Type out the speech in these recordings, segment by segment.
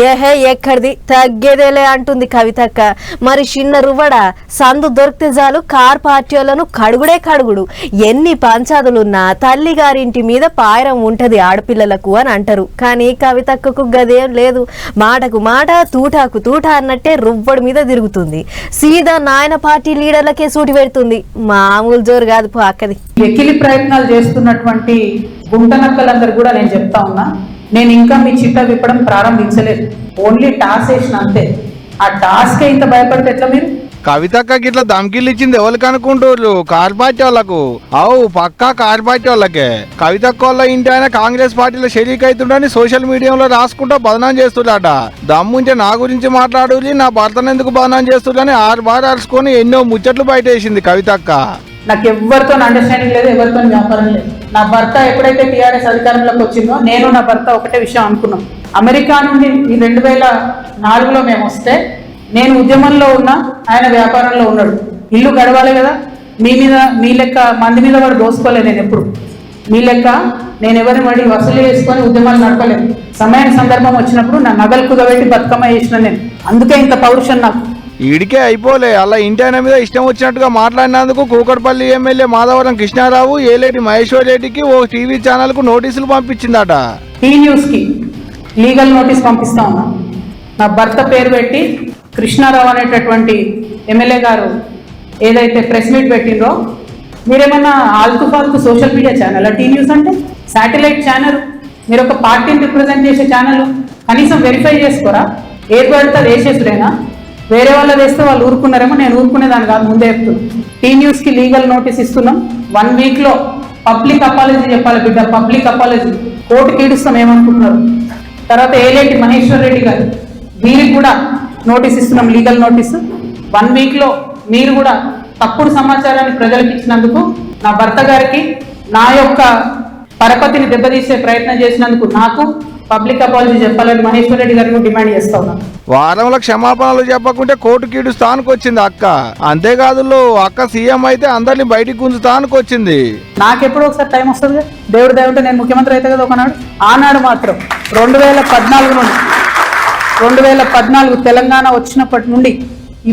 ఏహే ఎక్కడిది తగ్గేదేలే అంటుంది కవితక్క. మరి చిన్న రువ్వడ సందు దొరికితే చాలు కార్ పార్టీలను కడుగుడే కడుగుడు. ఎన్ని పంచాదులున్నా తల్లి గారింటి మీద పాయరం ఉంటది ఆడపిల్లలకు అని అంటారు. కానీ కవితక్కకు గదేం లేదు. మాటకు మాట తూటాకు తూట అన్నట్టే రువ్వడి మీద తిరుగుతుంది. సీదా నాయన పార్టీ లీడర్లకే సూటి పెడుతుంది. మామూలు జోరు కాదు పో అక్కది. వెకిలి ప్రయత్నాలు చేస్తున్నటువంటి గుంటనక్కలందరూ కూడా నేను చెప్తా ఉన్నా, నేను ఇంకా మీ చిట్టా విప్పడం ప్రారంభించలేదు. ఓన్లీ టాస్ వేసిన అంతే. ఆ టాస్కే ఇంత భయపడితే ఎట్లా మీరు? కవితక్కకి ఇట్లా ధమ్కిలు ఇచ్చింది ఎవరికి అనుకుంటారు? కార్ పార్టీ వాళ్ళకు. అవు పక్కా కార్ పార్టీ వాళ్ళకే. కవితక్క వాళ్ళ ఇంటి ఆయన కాంగ్రెస్ పార్టీలో షరీక్ అవుతుండని సోషల్ మీడియాలో రాసుకుంటా బదనాం చేస్తుడాట. దమ్ముంటే నా గురించి మాట్లాడు, నా భర్తను ఎందుకు బదనాం చేస్తుండని 6 బార్ అరుచుకొని ఎన్నో ముచ్చట్లు బయట వేసింది కవితక్క. నాకు ఎవరితో అండర్స్టాండింగ్ లేదు, ఎవరితో వ్యాపారం లేదు. నా భర్త ఎప్పుడైతే టీఆర్ఎస్ అధికారంలోకి వచ్చిందో నేను నా భర్త ఒకటే విషయం అనుకున్నాం. అమెరికా నుండి 2004లో మేము వస్తే నేను ఉద్యమంలో ఉన్నా, ఆయన వ్యాపారంలో ఉన్నాడు. ఇల్లు గడవాలి కదా. మీ లెక్క మంది మీద వాడు దోసుకోలేదు. నేను ఎప్పుడు మీ లెక్క నేను ఎవరిని వాడి వసూలు చేసుకొని ఉద్యమాలు నడపలేదు. సమయానికి సందర్భం వచ్చినప్పుడు నా నగలు కుదబెట్టి బతుకమ్మ చేసిన నేను. అందుకే ఇంత పౌరుషం నాకు. ఈడికే అయిపోలే. అలా ఇంటి ఆయన మీద ఇష్టం వచ్చినట్టుగా మాట్లాడినందుకు కూకట్పల్లి ఎమ్మెల్యే మాధవరం కృష్ణారావు ఏలేటి మహేశ్వర్ రెడ్డికి ఓ టీవీ ఛానల్ కు నోటీసులు పంపించిందట. టీ న్యూస్ కి లీగల్ నోటీస్ పంపిస్తా ఉన్నా. నా భర్త పేరు పెట్టి కృష్ణారావు అనేటటువంటి ఎమ్మెల్యే గారు ఏదైతే ప్రెస్ మీట్ పెట్టిండ్రో, మీరేమన్నా ఆల్తు ఫాల్తు social media channel T news అంటే? Satellite channel. మీరు ఒక పార్టీని రిప్రజెంట్ చేసే ఛానల్. కనీసం వెరిఫై చేసుకోరా? ఏది పడితే అది వేసేసుడేనా? వేరే వాళ్ళు వేస్తే వాళ్ళు ఊరుకున్నారేమో. నేను ఊరుకునేదాన్ని కాదు, ముందే చెప్తున్నాను. టీ న్యూస్ కి లీగల్ నోటీస్ ఇస్తున్నాం. 1 వీక్ లో పబ్లిక్ అపాలజీ చెప్పాలి బిడ్డ, పబ్లిక్ అపాలజీ. కోర్టుకి ఈడుస్తాం ఏమనుకుంటున్నారు. తర్వాత ఏలేటి మహేశ్వర్ రెడ్డి గారు, వీరికి కూడా నోటీస్ ఇస్తున్నాం, లీగల్ నోటీసు. 1 వీక్ లో మీరు కూడా తప్పుడు సమాచారాన్ని ప్రజలకు ఇచ్చినందుకు, నా భర్త గారికి నా యొక్క పరపతిని దెబ్బతీసే ప్రయత్నం చేసినందుకు నాకు పబ్లిక్ అపాలజీ చెప్పాలని మహేశ్వర్ రెడ్డి గారిని డిమాండ్ చేస్తా ఉన్నాను. వారంలో క్షమాపణలు చెప్పకుంటే కోర్టుకి ఈడుస్తానికి వచ్చింది అక్క. అంతేకాదు అక్క సీఎం అయితే అందరిని బయటికి గుంజుతానికి వచ్చింది. నాకెప్పుడు ఒకసారి టైం వస్తుంది. దేవుడు దేవుడు నేను ముఖ్యమంత్రి అయితే కదా ఒకనాడు. ఆనాడు మాత్రం 2014 నుండి 2014 తెలంగాణ వచ్చినప్పటి నుండి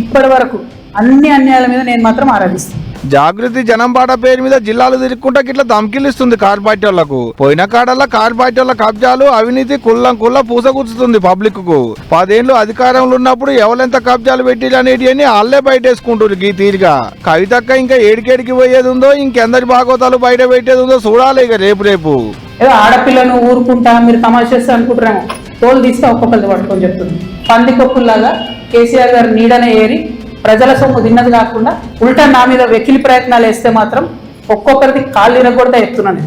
ఇప్పటి వరకు అన్ని అన్యాయాల మీద నేను మాత్రం ఆరాధిస్తాను. జాగృతి జనంబాట పేరు మీద జిల్లాలు తిరుగుకుంటా ఇట్లా ధమ్కిలిస్తుంది కార్ పార్టీ వాళ్లకు. పోయిన కాడల్లా కార్ పార్టీ వాళ్ళ కబ్జాలు, అవినీతి కుల్లం పూసగుచ్చుతుంది పబ్లిక్ కు. 10 ఏళ్లు అధికారంలో ఉన్నప్పుడు ఎవరెంత కబ్జాలు పెట్టి అనేటివన్నీ వాళ్ళే బయటేసుకుంటారు ఈ తీరుగా. కవితక్క ఇంకా ఏడికేడికి పోయేది ఉందో, ఇంకెందరి భాగవతాలు బయట పెట్టేది ఉందో చూడాలి ఇక రేపు. ఏదో ఆడపిల్లను ఊరుకుంటా మీరు తమాషా చేస్తే అనుకుంటున్నాము. తోలు తీస్తే ఒక్కొక్కరిది పట్టుకొని చెప్తుంది. పందికొక్కుల్లాగా కేసీఆర్ గారు నీడనే ఏరి ప్రజల సొమ్ము తిన్నది కాకుండా ఉల్టా నా మీద వెకిలి ప్రయత్నాలు వేస్తే మాత్రం ఒక్కొక్కరిది కాళ్ళు ఇరగొడతా చెప్తున్నాను.